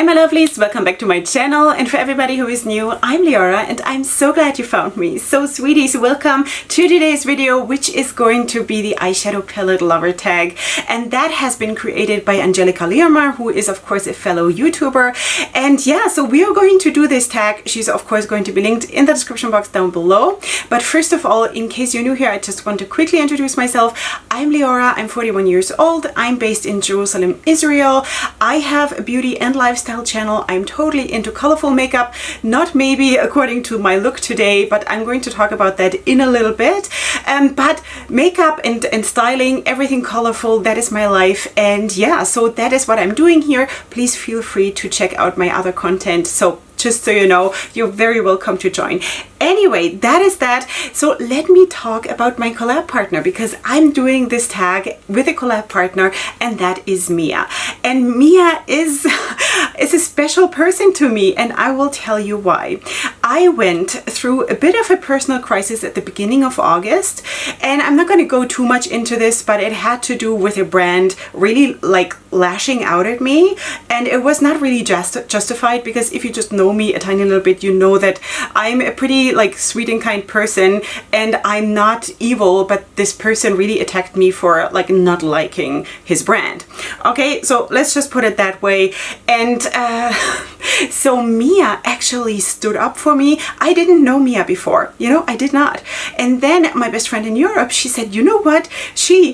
my lovelies, welcome back to my channel, and for everybody who is new, I'm Leorah and I'm so glad you found me. So sweeties, welcome to today's video, which is going to be the Eyeshadow Palette Lover Tag, and that has been created by Angelica Lyremar, who is of course a fellow YouTuber. And yeah, so we are going to do this tag. She's of course going to be linked in the description box down below. But first of all, in case you're new here, I just want to quickly introduce myself. I'm Leorah, I'm 41 years old, I'm based in Jerusalem, Israel. I have a beauty and lifestyle channel. I'm totally into colorful makeup, not maybe according to my look today, but I'm going to talk about that in a little bit. But makeup and styling, everything colorful, that is my life. And yeah, so that is what I'm doing here. Please feel free to check out my other content. So just so you know, you're very welcome to join. Anyway, that is that. So let me talk about my collab partner, because I'm doing this tag with a collab partner, and that is Mia. And Mia is a special person to me, and I will tell you why. I went through a bit of a personal crisis at the beginning of August, and I'm not going to go too much into this, but it had to do with a brand really like lashing out at me, and it was not really justified, because if you just know me a tiny little bit, you know that I'm a pretty like sweet and kind person, and I'm not evil, but this person really attacked me for like not liking his brand. Okay, so let's just put it that way. And so Mia actually stood up for me. I didn't know Mia before, you know, I did not. And then my best friend in Europe, she said, you know what,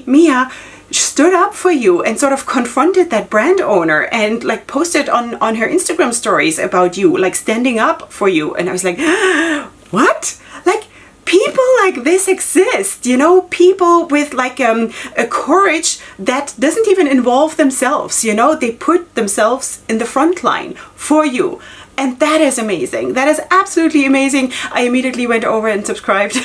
Mia stood up for you and sort of confronted that brand owner and like posted on her Instagram stories about you, like standing up for you. And I was like, what? Like, people like this exist, you know, people with like a courage that doesn't even involve themselves, you know, they put themselves in the front line for you. And that is amazing. That is absolutely amazing. I immediately went over and subscribed.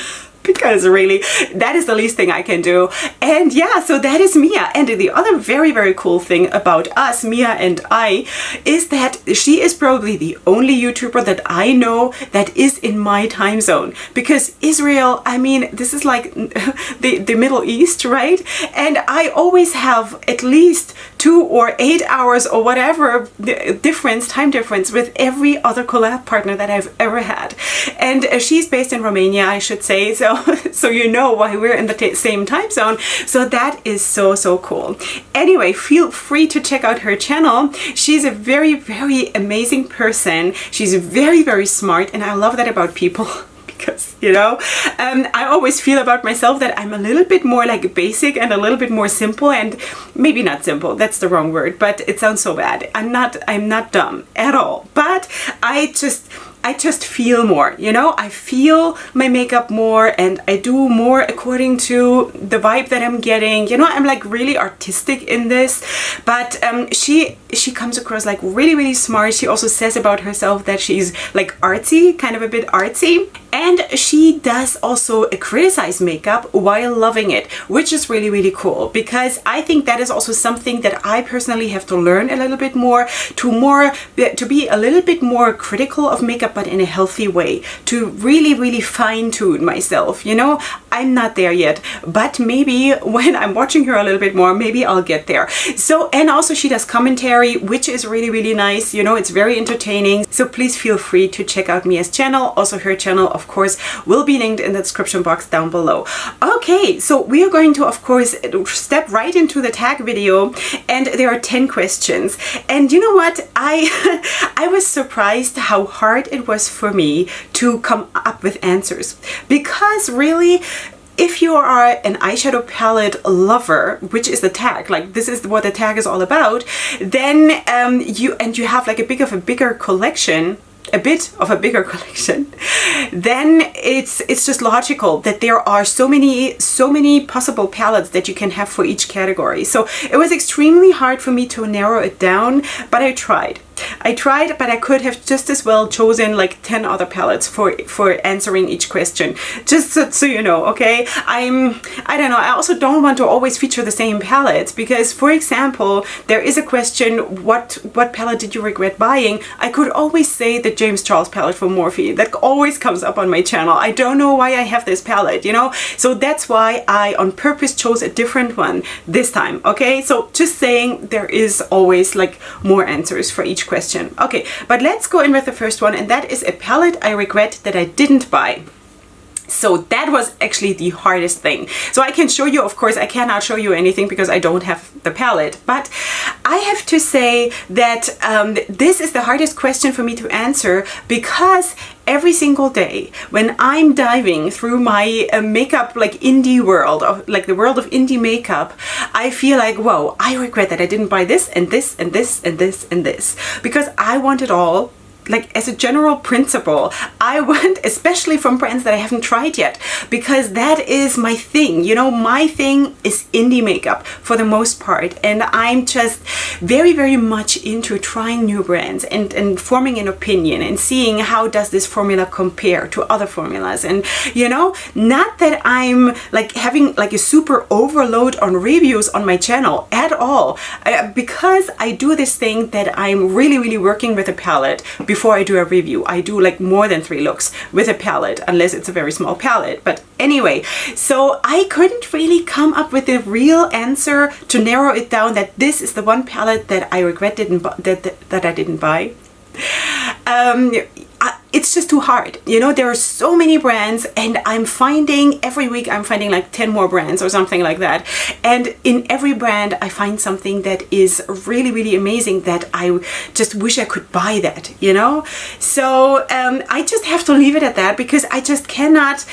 Because really, that is the least thing I can do. And yeah, so that is Mia. And the other very, very cool thing about us, Mia and I, is that she is probably the only YouTuber that I know that is in my time zone. Because Israel, I mean, this is like the Middle East, right? And I always have at least 2 or 8 hours or whatever time difference with every other collab partner that I've ever had. And she's based in Romania, I should say. So you know why we're in the same time zone. So that is so cool. Anyway, feel free to check out her channel. She's a very, very amazing person. She's very, very smart, and I love that about people. Because, you know, I always feel about myself that I'm a little bit more like basic and a little bit more simple, and maybe not simple, that's the wrong word, but it sounds so bad. I'm not dumb at all, but I just feel more, you know, I feel my makeup more, and I do more according to the vibe that I'm getting, you know, I'm like really artistic in this. But she comes across like really, really smart. She also says about herself that she's like artsy, kind of a bit artsy. And she does also criticize makeup while loving it, which is really, really cool, because I think that is also something that I personally have to learn a little bit more, to be a little bit more critical of makeup, but in a healthy way, to really, really fine tune myself, you know. I'm not there yet, but maybe when I'm watching her a little bit more, maybe I'll get there. So, and also she does commentary, which is really, really nice, you know, it's very entertaining. So please feel free to check out Mia's channel. Also her channel, of course, will be linked in the description box down below. Okay, so we are going to, of course, step right into the tag video, and there are 10 questions. And you know what, I was surprised how hard it was for me to come up with answers, because really, if you are an eyeshadow palette lover, which is the tag, like this is what the tag is all about, then you have like a bit of a bigger collection, then it's just logical that there are so many possible palettes that you can have for each category. So it was extremely hard for me to narrow it down, but I tried, but I could have just as well chosen like 10 other palettes for answering each question, just so you know. Okay, I don't know, I also don't want to always feature the same palettes, because for example, there is a question, what palette did you regret buying? I could always say the James Charles palette from Morphe. That always comes up on my channel. I don't know why I have this palette, you know, so that's why I on purpose chose a different one this time. Okay, so just saying, there is always like more answers for each question. Okay, but let's go in with the first one, and that is a palette I regret that I didn't buy. So that was actually the hardest thing. So I can show you, of course, I cannot show you anything because I don't have the palette, but I have to say that this is the hardest question for me to answer, because every single day when I'm diving through my makeup, like indie world, of like the world of indie makeup, I feel like, whoa, I regret that I didn't buy this and this and this and this and this, because I want it all. Like, as a general principle, I want, especially from brands that I haven't tried yet, because that is my thing. You know, my thing is indie makeup for the most part, and I'm just very, very much into trying new brands and forming an opinion and seeing how does this formula compare to other formulas. And, you know, not that I'm like having like a super overload on reviews on my channel at all, because I do this thing that I'm really, really working with a palette. Before I do a review, I do like more than 3 looks with a palette, unless it's a very small palette. But anyway, so I couldn't really come up with a real answer to narrow it down that this is the one palette that I regret that I didn't buy. It's just too hard. You know, there are so many brands, and I'm finding every week I'm finding like 10 more brands or something like that. And in every brand I find something that is really, really amazing that I just wish I could buy that, you know? So I just have to leave it at that, because I just cannot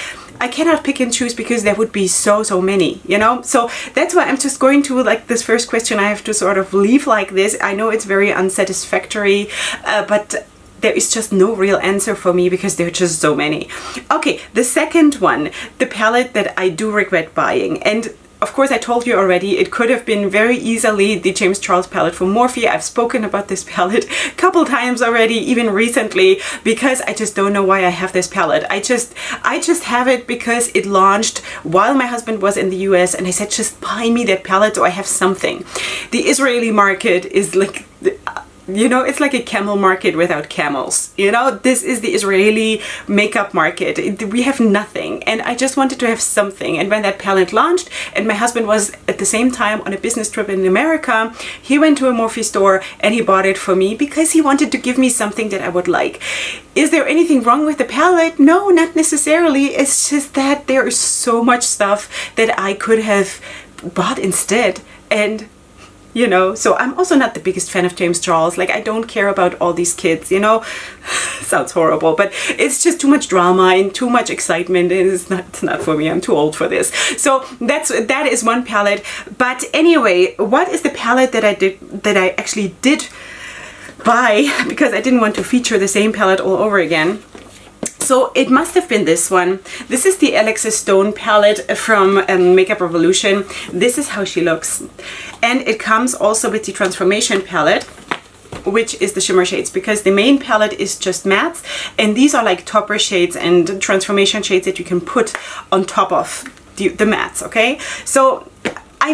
pick and choose, because there would be so many, you know? So that's why I'm just going to, like, this first question I have to sort of leave like this. I know it's very unsatisfactory, but there is just no real answer for me, because there are just so many. Okay, the second one, the palette that I do regret buying. And of course, I told you already, it could have been very easily the James Charles palette from Morphe. I've spoken about this palette a couple times already, even recently, because I just don't know why I have this palette. I just have it because it launched while my husband was in the US, and I said, just buy me that palette so I have something. The Israeli market is like, you know, it's like a camel market without camels. You know, this is the Israeli makeup market. We have nothing, and I just wanted to have something. And when that palette launched, and my husband was at the same time on a business trip in America, he went to a Morphe store and he bought it for me because he wanted to give me something that I would like. Is there anything wrong with the palette? No, not necessarily. It's just that there is so much stuff that I could have bought instead. And you know, so I'm also not the biggest fan of James Charles. Like, I don't care about all these kids, you know. Sounds horrible, but it's just too much drama and too much excitement. It's not for me. I'm too old for this. So that is one palette. But anyway, what is the palette that I actually did buy, because I didn't want to feature the same palette all over again? So it must have been this one. This is the Alexis Stone palette from Makeup Revolution. This is how she looks. And it comes also with the Transformation palette, which is the shimmer shades, because the main palette is just mattes, and these are like topper shades and transformation shades that you can put on top of the mattes, okay? So I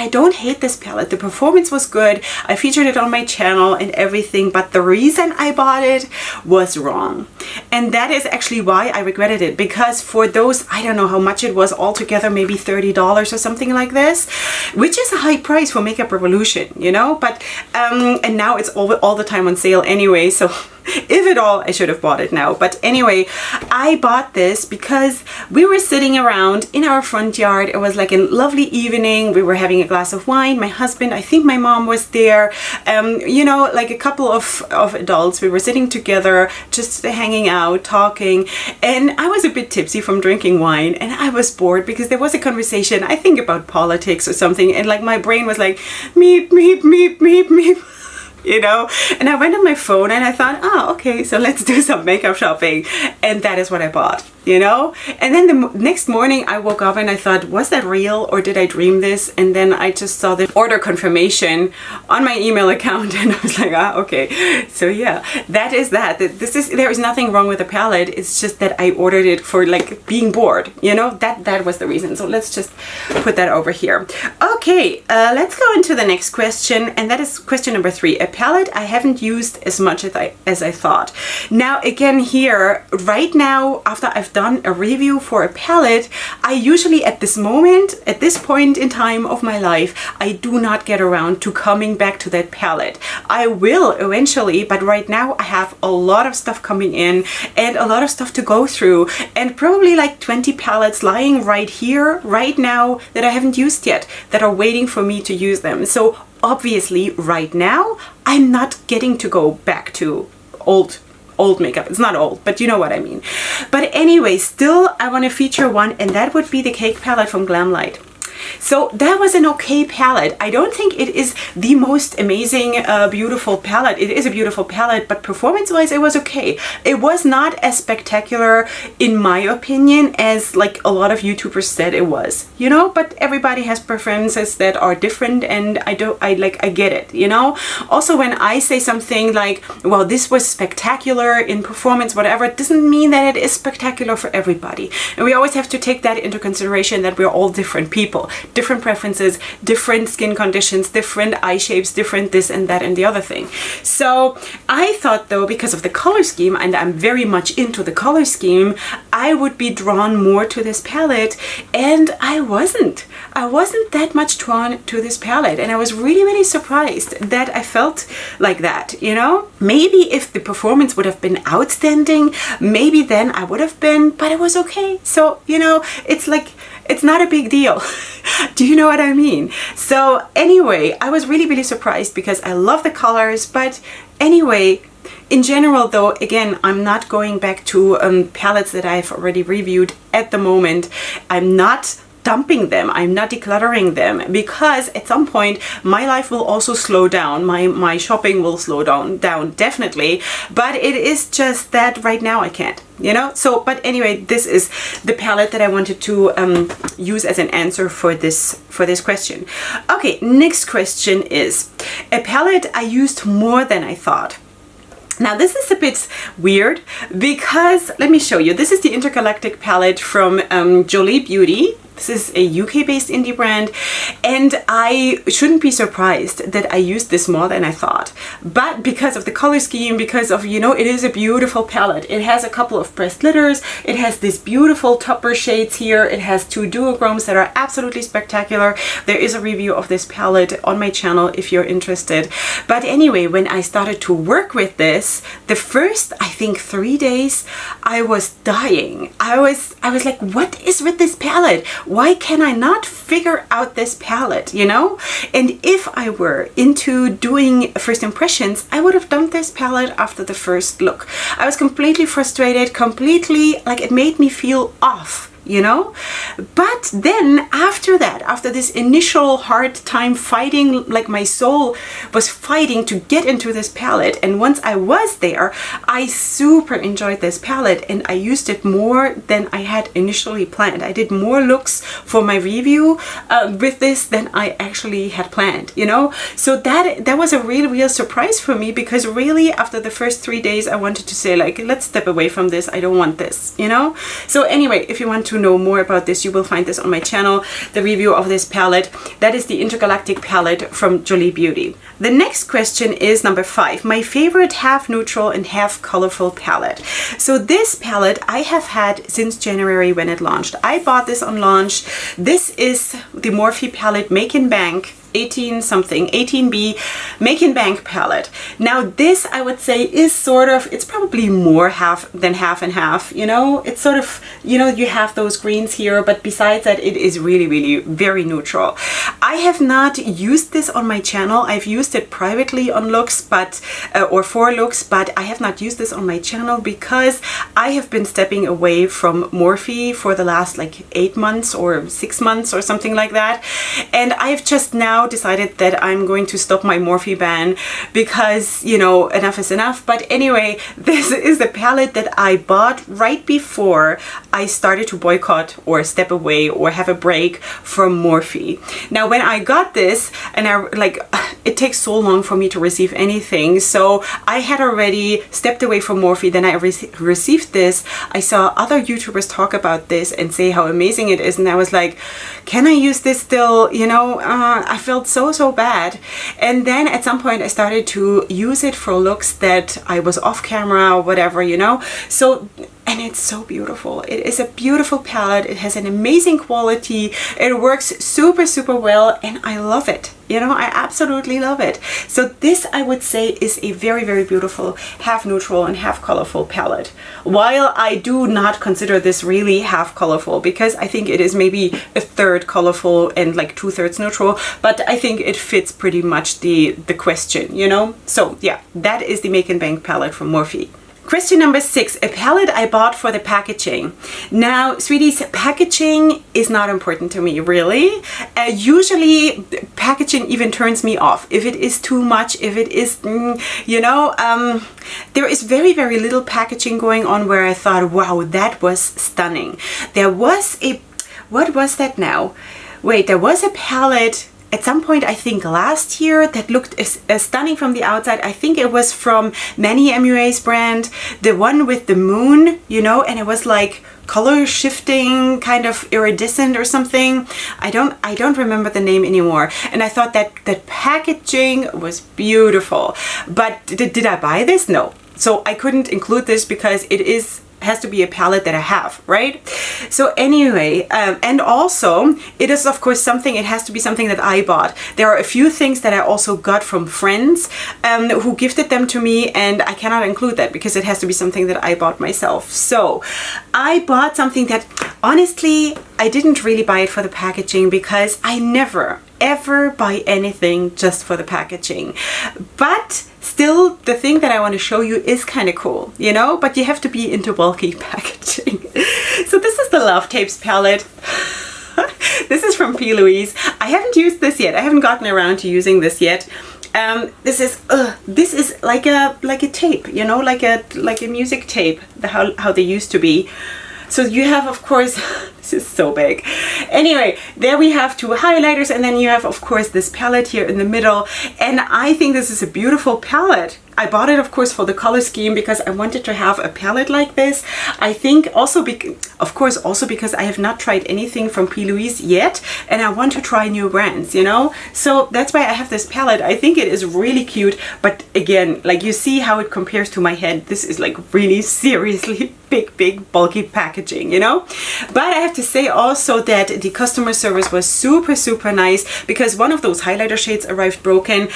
don't hate this palette. The performance was good. I featured it on my channel and everything, but the reason I bought it was wrong. And that is actually why I regretted it, because for those, I don't know how much it was altogether, maybe $30 or something like this, which is a high price for Makeup Revolution, you know, but, and now it's all the time on sale anyway, so if at all, I should have bought it now. But anyway, I bought this because we were sitting around in our front yard. It was like a lovely evening. We were having a glass of wine. My husband, I think my mom was there. You know, like a couple of adults. We were sitting together, just hanging out, talking. And I was a bit tipsy from drinking wine. And I was bored because there was a conversation, I think about politics or something. And like my brain was like, meep, meep, meep, meep, meep. You know, and I went on my phone and I thought, oh, okay, so let's do some makeup shopping. And that is what I bought, you know. And then the next morning I woke up and I thought, was that real or did I dream this? And then I just saw the order confirmation on my email account and I was like, ah, okay. So yeah, that is that. There is nothing wrong with the palette. It's just that I ordered it for like being bored, you know. That was the reason. So let's just put that over here. Okay, let's go into the next question, and that is question number 3. A palette I haven't used as much as I thought. Now again here, right now, after I've done a review for a palette, I usually at this moment, at this point in time of my life, I do not get around to coming back to that palette. I will eventually, but right now I have a lot of stuff coming in and a lot of stuff to go through, and probably like 20 palettes lying right here, right now, that I haven't used yet, that are waiting for me to use them. So obviously right now I'm not getting to go back to old makeup. It's not old, but you know what I mean. But anyway, still I want to feature one, and that would be the Cake palette from Glamlight. So that was an okay palette. I don't think it is the most amazing, beautiful palette. It is a beautiful palette, but performance-wise, it was okay. It was not as spectacular, in my opinion, as like a lot of YouTubers said it was, you know, but everybody has preferences that are different, and I get it, you know. Also, when I say something like, well, this was spectacular in performance, whatever, it doesn't mean that it is spectacular for everybody. And we always have to take that into consideration, that we're all different people. Different preferences, different skin conditions, different eye shapes, different this and that and the other thing. So I thought, though, because of the color scheme, and I'm very much into the color scheme, I would be drawn more to this palette, and I wasn't that much drawn to this palette, and I was really surprised that I felt like that, you know. Maybe if the performance would have been outstanding, maybe then I would have been, but it was okay. So, you know, it's like, it's not a big deal. Do you know what I mean? So anyway, I was really surprised because I love the colors. But anyway, in general though, again, I'm not going back to palettes that I've already reviewed at the moment. I'm not dumping them, I'm not decluttering them, because at some point my life will also slow down, my shopping will slow down definitely, but it is just that right now I can't, you know. So but anyway, this is the palette that I wanted to use as an answer for this question. Okay, next question is a palette I used more than I thought. Now this is a bit weird because, let me show you, this is the Intergalactic palette from Jolie Beauty. This is a UK-based indie brand, and I shouldn't be surprised that I used this more than I thought. But because of the color scheme, because of, you know, it is a beautiful palette. It has a couple of pressed glitters, it has these beautiful topper shades here, it has two duochromes that are absolutely spectacular. There is a review of this palette on my channel if you're interested. But anyway, when I started to work with this, the first, I think, 3 days, I was dying. I was like, what is with this palette? Why can I not figure out this palette, you know? And if I were into doing first impressions, I would have dumped this palette after the first look. I was completely frustrated, completely, like, it made me feel off, you know. But then after that, after this initial hard time fighting, like my soul was fighting to get into this palette, and once I was there, I super enjoyed this palette, and I used it more than I had initially planned. I did more looks for my review with this than I actually had planned, you know. So that was a real surprise for me, because really after the first 3 days I wanted to say, like, let's step away from this, I don't want this, you know. So anyway, if you want to know more about this, you will find this on my channel, the review of this palette. That is the Intergalactic palette from Jolie Beauty. The next question is number 5, my favorite half neutral and half colorful palette. So this palette I have had since January when it launched. I bought this on launch. This is the Morphe palette Make and Bank 18B Make and Bank palette. Now this, I would say, is sort of, it's probably more half than half and half, you know. It's sort of, you know, you have those greens here, but besides that, it is really very neutral. I have not used this on my channel. I've used it privately on looks, but or for looks, but I have not used this on my channel because I have been stepping away from Morphe for the last like 8 months or 6 months or something like that, and I've just now decided that I'm going to stop my Morphe ban because, you know, enough is enough. But anyway, this is the palette that I bought right before I started to boycott or step away or have a break from Morphe. Now when I got this, and I like, it takes so long for me to receive anything, so I had already stepped away from Morphe. Then I received this. I saw other YouTubers talk about this and say how amazing it is, and I was like, can I use this still? You know, I felt so bad. And then at some point I started to use it for looks that I was off camera or whatever, you know. So and it's so beautiful. It is a beautiful palette. It has an amazing quality. It works super, super well, and I love it. You know, I absolutely love it. So this, I would say, is a very, very beautiful half neutral and half colorful palette. While I do not consider this really half colorful, because I think it is maybe a third colorful and like 2/3 neutral, but I think it fits pretty much the question, you know? So yeah, that is the Make and Bank palette from Morphe. Question number 6, a palette I bought for the packaging. Now, sweeties, packaging is not important to me, really. Usually, packaging even turns me off. If it is too much, if it is, you know, there is very, very little packaging going on where I thought, wow, that was stunning. There was a, what was that now? Wait, there was a palette at some point, I think last year, that looked stunning from the outside. I think it was from Manny MUA's brand, the one with the moon, you know, and it was like color shifting, kind of iridescent or something. I don't remember the name anymore. And I thought that packaging was beautiful. But did I buy this? No. So I couldn't include this because it has to be a palette that I have, right? So anyway, and also it is of course something, it has to be something that I bought. There are a few things that I also got from friends who gifted them to me, and I cannot include that because it has to be something that I bought myself. So I bought something that honestly, I didn't really buy it for the packaging because I never ever buy anything just for the packaging. But still, the thing that I want to show you is kind of cool, you know, but you have to be into bulky packaging. So this is the Love Tapes palette. This is from P. Louise. I haven't used this yet. I haven't gotten around to using this yet. This is like a tape, you know, like a music tape, how they used to be. So you have, of course, this is so big. Anyway, there we have 2 highlighters, and then you have, of course, this palette here in the middle. And I think this is a beautiful palette. I bought it, of course, for the color scheme because I wanted to have a palette like this. I think also, of course, also because I have not tried anything from P. Louise yet, and I want to try new brands, you know? So that's why I have this palette. I think it is really cute, but again, like you see how it compares to my head. This is like really seriously big, bulky packaging, you know? But I have to say also that the customer service was super, super nice because one of those highlighter shades arrived broken.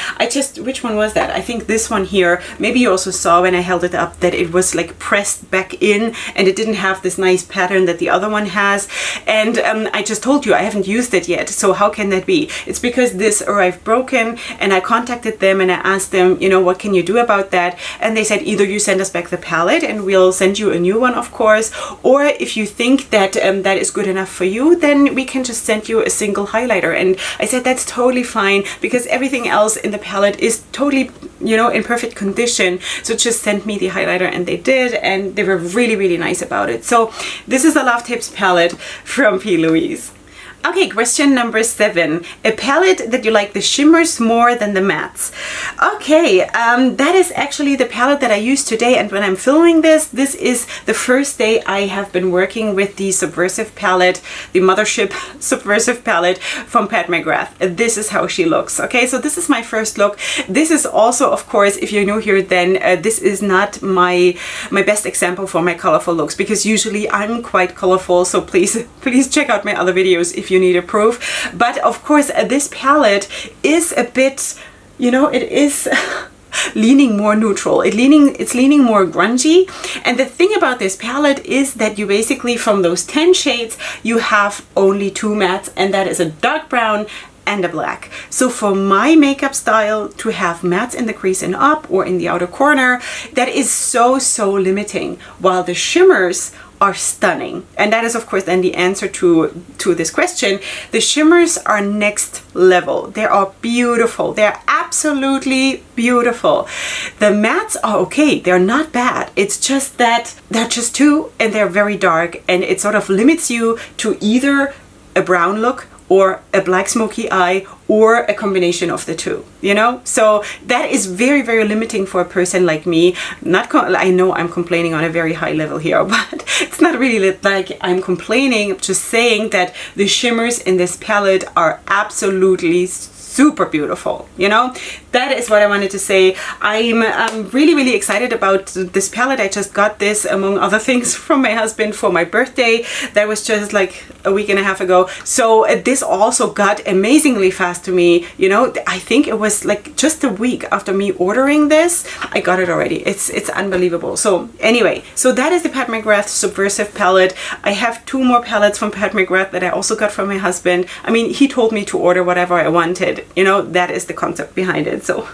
Which one was that? I think this one here. Maybe you also saw when I held it up that it was like pressed back in and it didn't have this nice pattern that the other one has. And I just told you I haven't used it yet. So how can that be? It's because this arrived broken, and I contacted them and I asked them, you know, what can you do about that? And they said either you send us back the palette and we'll send you a new one, of course, or if you think that that is good enough for you, then we can just send you a single highlighter. And I said that's totally fine because everything else in the palette is totally, you know, in perfect condition. So just send me the highlighter, and they did, and they were really, really nice about it. So this is the Love Tapes palette from P. Louise. Okay, question number 7. A palette that you like the shimmers more than the mattes. Okay, that is actually the palette that I used today, and when I'm filming this is the first day I have been working with the Subversive palette, the Mothership Subversive palette from Pat McGrath. This is how she looks. Okay, so this is my first look. This is also, of course, if you're new here, then this is not my best example for my colorful looks, because usually I'm quite colorful, so please check out my other videos if you need a proof. But of course, this palette is a bit, you know, it is leaning more neutral. It's leaning more grungy. And the thing about this palette is that you basically, from those 10 shades, you have only 2 mattes, and that is a dark brown and a black. So for my makeup style, to have mattes in the crease and up or in the outer corner, that is so limiting, while the shimmers are stunning. And that is, of course, then the answer to this question. The shimmers are next level. They are beautiful. They're absolutely beautiful. The mattes are okay. They're not bad. It's just that they're just 2 and they're very dark, and it sort of limits you to either a brown look or a black smoky eye, or a combination of the 2, you know? So that is very, very limiting for a person like me. I know I'm complaining on a very high level here, but it's not really like I'm complaining. I'm just saying that the shimmers in this palette are absolutely super beautiful, you know. That is what I wanted to say. I'm really, really excited about this palette. I just got this, among other things, from my husband for my birthday. That was just like a week and a half ago. So this also got amazingly fast to me, you know. I think it was like just a week after me ordering this, I got it already. It's unbelievable. So anyway, so that is the Pat McGrath Subversive palette. I have 2 more palettes from Pat McGrath that I also got from my husband. I mean, he told me to order whatever I wanted, you know. That is the concept behind it. So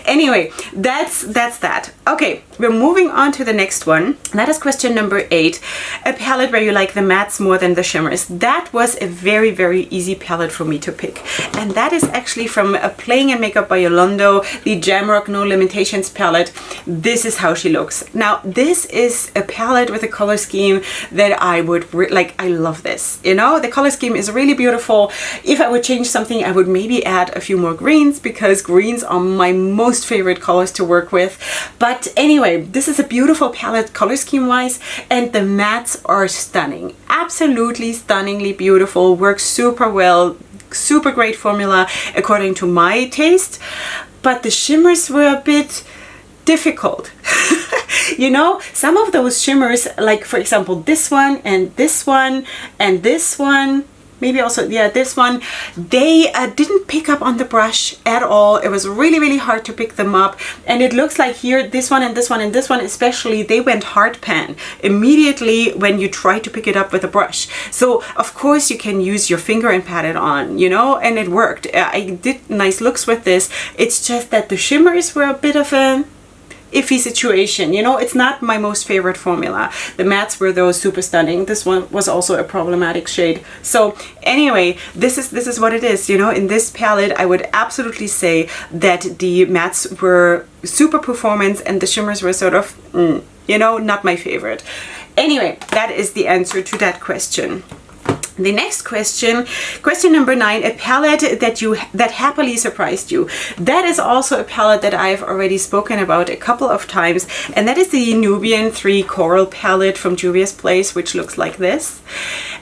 anyway, that's that. Okay, we're moving on to the next one. That is question number 8. A palette where you like the mattes more than the shimmers. That was a very, very easy palette for me to pick. And that is actually from Playing and Makeup by Yolanda, the Jamrock No Limitations palette. This is how she looks. Now, this is a palette with a color scheme that I would like. I love this, you know. The color scheme is really beautiful. If I would change something, I would maybe add a few more greens, because greens are my most favorite colors to work with. But anyway, this is a beautiful palette color scheme wise, and the mattes are stunning. Absolutely stunningly beautiful. Works super well. Super great formula according to my taste. But the shimmers were a bit difficult. You know, some of those shimmers, like for example this one and this one and this one, maybe also, yeah, this one, they didn't pick up on the brush at all. It was really, really hard to pick them up. And it looks like here, this one and this one and this one especially, they went hard pan immediately when you try to pick it up with a brush. So of course you can use your finger and pat it on, you know, and it worked. I did nice looks with this. It's just that the shimmers were a bit of a iffy situation, you know. It's not my most favorite formula. The mattes were those super stunning. This one was also a problematic shade. So anyway, this is what it is, you know. In this palette, I would absolutely say that the mattes were super performance and the shimmers were sort of, you know, not my favorite. Anyway, that is the answer to that question. The next question, question number 9, a palette that happily surprised you. That is also a palette that I've already spoken about a couple of times, and that is the Nubian 3 Coral palette from Juvia's Place, which looks like this.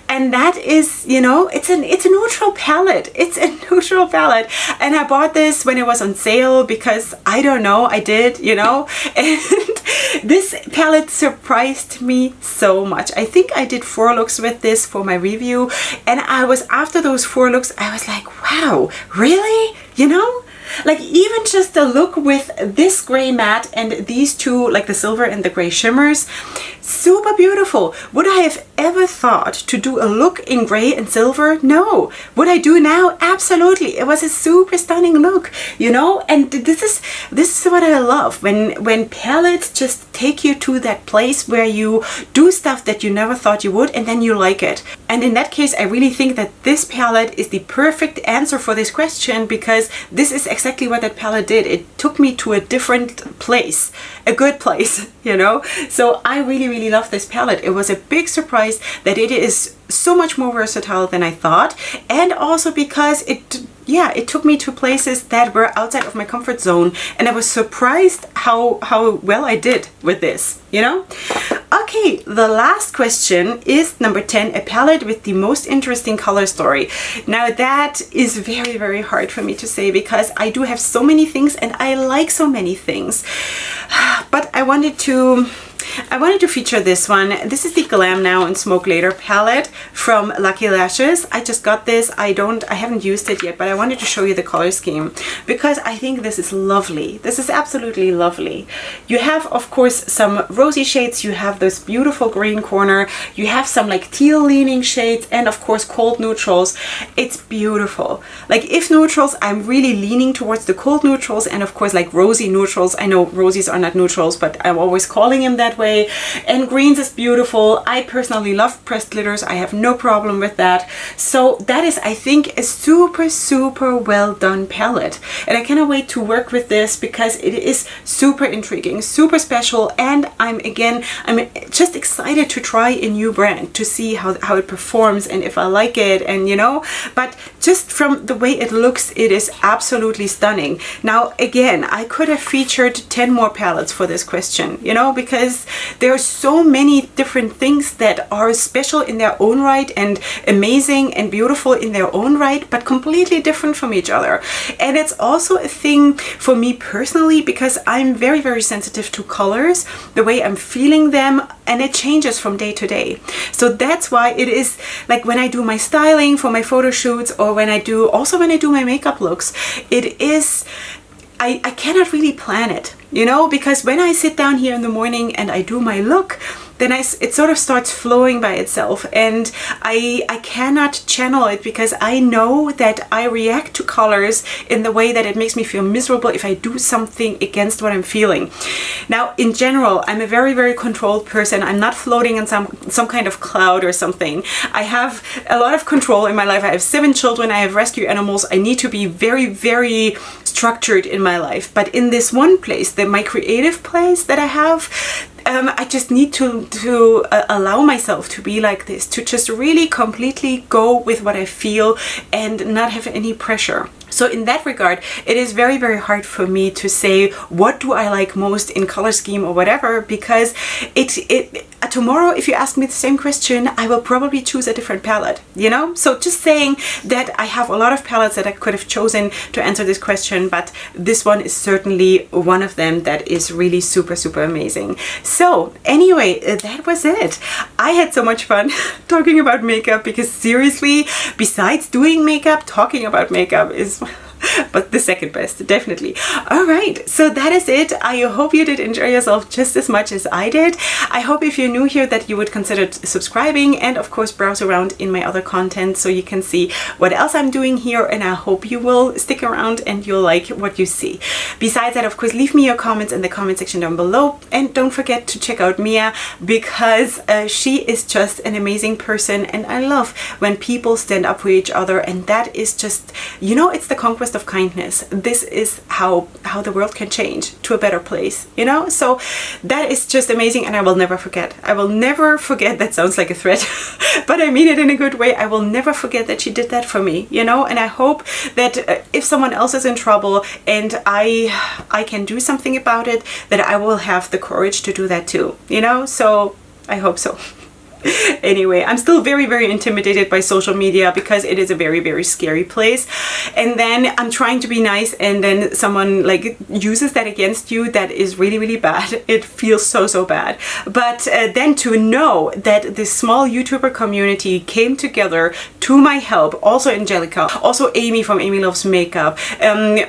And that is, you know, it's a neutral palette. It's a neutral palette. And I bought this when it was on sale because, I don't know, I did, you know. And this palette surprised me so much. I think I did 4 looks with this for my review. And I was, after those 4 looks, I was like, wow, really? You know? Like, even just a look with this gray matte and these 2, like the silver and the gray shimmers, super beautiful. Would I have ever thought to do a look in gray and silver? No. Would I do now? Absolutely. It was a super stunning look, you know. And this is what I love, when palettes just take you to that place where you do stuff that you never thought you would, and then you like it. And in that case, I really think that this palette is the perfect answer for this question, because this is exactly what that palette did. It took me to a different place, a good place, you know. So I really, really love this palette. It was a big surprise that it is so much more versatile than I thought, and also because it took me to places that were outside of my comfort zone, and I was surprised how well I did with this, you know. Okay, the last question is number 10, a palette with the most interesting color story. Now that is very, very hard for me to say, because I do have so many things and I like so many things, but I wanted to feature this one. This is the Glam Now and Smoke Later palette from Lucky Lashes. I just got this. I haven't used it yet, but I wanted to show you the color scheme because I think this is lovely. This is absolutely lovely. You have, of course, some rosy shades. You have this beautiful green corner. You have some like teal leaning shades, and of course cold neutrals. It's beautiful. Like, if neutrals, I'm really leaning towards the cold neutrals, and of course like rosy neutrals. I know rosies are not neutrals, but I'm always calling them that way. And greens is beautiful. I personally love pressed glitters. I have no problem with that. So that is, I think, a super, super well done palette. And I cannot wait to work with this because it is super intriguing, super special. And I'm just excited to try a new brand to see how it performs and if I like it, and you know, but just from the way it looks, it is absolutely stunning. Now, again, I could have featured 10 more palettes for this question, you know, because there are so many different things that are special in their own right and amazing and beautiful in their own right, but completely different from each other. And it's also a thing for me personally, because I'm very, very sensitive to colors, the way I'm feeling them, and it changes from day to day. So that's why it is like when I do my styling for my photo shoots, or when I do my makeup looks, it is, I cannot really plan it, you know, because when I sit down here in the morning and I do my look, then it sort of starts flowing by itself, and I cannot channel it, because I know that I react to colors in the way that it makes me feel miserable if I do something against what I'm feeling. Now, in general, I'm a very, very controlled person. I'm not floating in some kind of cloud or something. I have a lot of control in my life. I have 7 children. I have rescue animals. I need to be very, very structured in my life. But in this one place, my creative place that I have, I just need to allow myself to be like this, to just really completely go with what I feel and not have any pressure. So in that regard, it is very, very hard for me to say what do I like most in color scheme or whatever, because tomorrow, if you ask me the same question, I will probably choose a different palette, you know? So just saying that I have a lot of palettes that I could have chosen to answer this question, but this one is certainly one of them that is really super, super amazing. So anyway, that was it. I had so much fun talking about makeup, because seriously, besides doing makeup, talking about makeup is but the second best, definitely. All right, so that is it. I hope you did enjoy yourself just as much as I did. I hope if you're new here that you would consider subscribing, and of course browse around in my other content so you can see what else I'm doing here, and I hope you will stick around and you'll like what you see. Besides that, of course, leave me your comments in the comment section down below, and don't forget to check out Mia, because she is just an amazing person, and I love when people stand up for each other, and that is just, you know, it's the conquest of kindness. This is how the world can change to a better place, you know? So that is just amazing, and I will never forget. I will never forget. That sounds like a threat, but I mean it in a good way. I will never forget that she did that for me, you know? And I hope that if someone else is in trouble and I can do something about it, that I will have the courage to do that too, you know? So I hope so. Anyway, I'm still very, very intimidated by social media, because it is a very, very scary place. And then I'm trying to be nice, and then someone like uses that against you. That is really, really bad. It feels so, so bad. But then to know that this small YouTuber community came together to my help, also Angelica, also Amy from Amy Loves Makeup,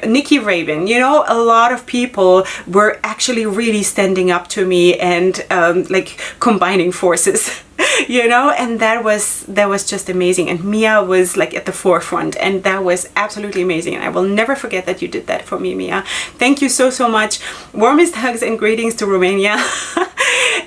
Nikki Raven, you know, a lot of people were actually really standing up to me and like combining forces. You know, and that was just amazing, and Mia was like at the forefront, and that was absolutely amazing, and I will never forget that you did that for me, Mia. Thank you so, so much. Warmest hugs and greetings to Romania.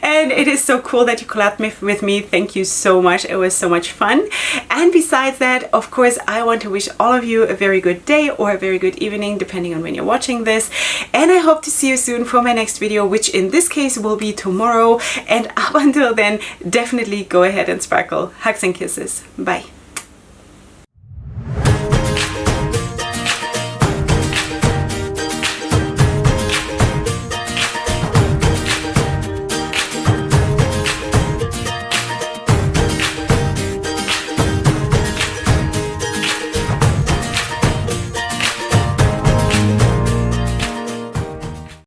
And it is so cool that you collabed with me. Thank you so much. It was so much fun. And besides that, of course, I want to wish all of you a very good day or a very good evening, depending on when you're watching this. And I hope to see you soon for my next video, which in this case will be tomorrow. And up until then, definitely go ahead and sparkle. Hugs and kisses. Bye.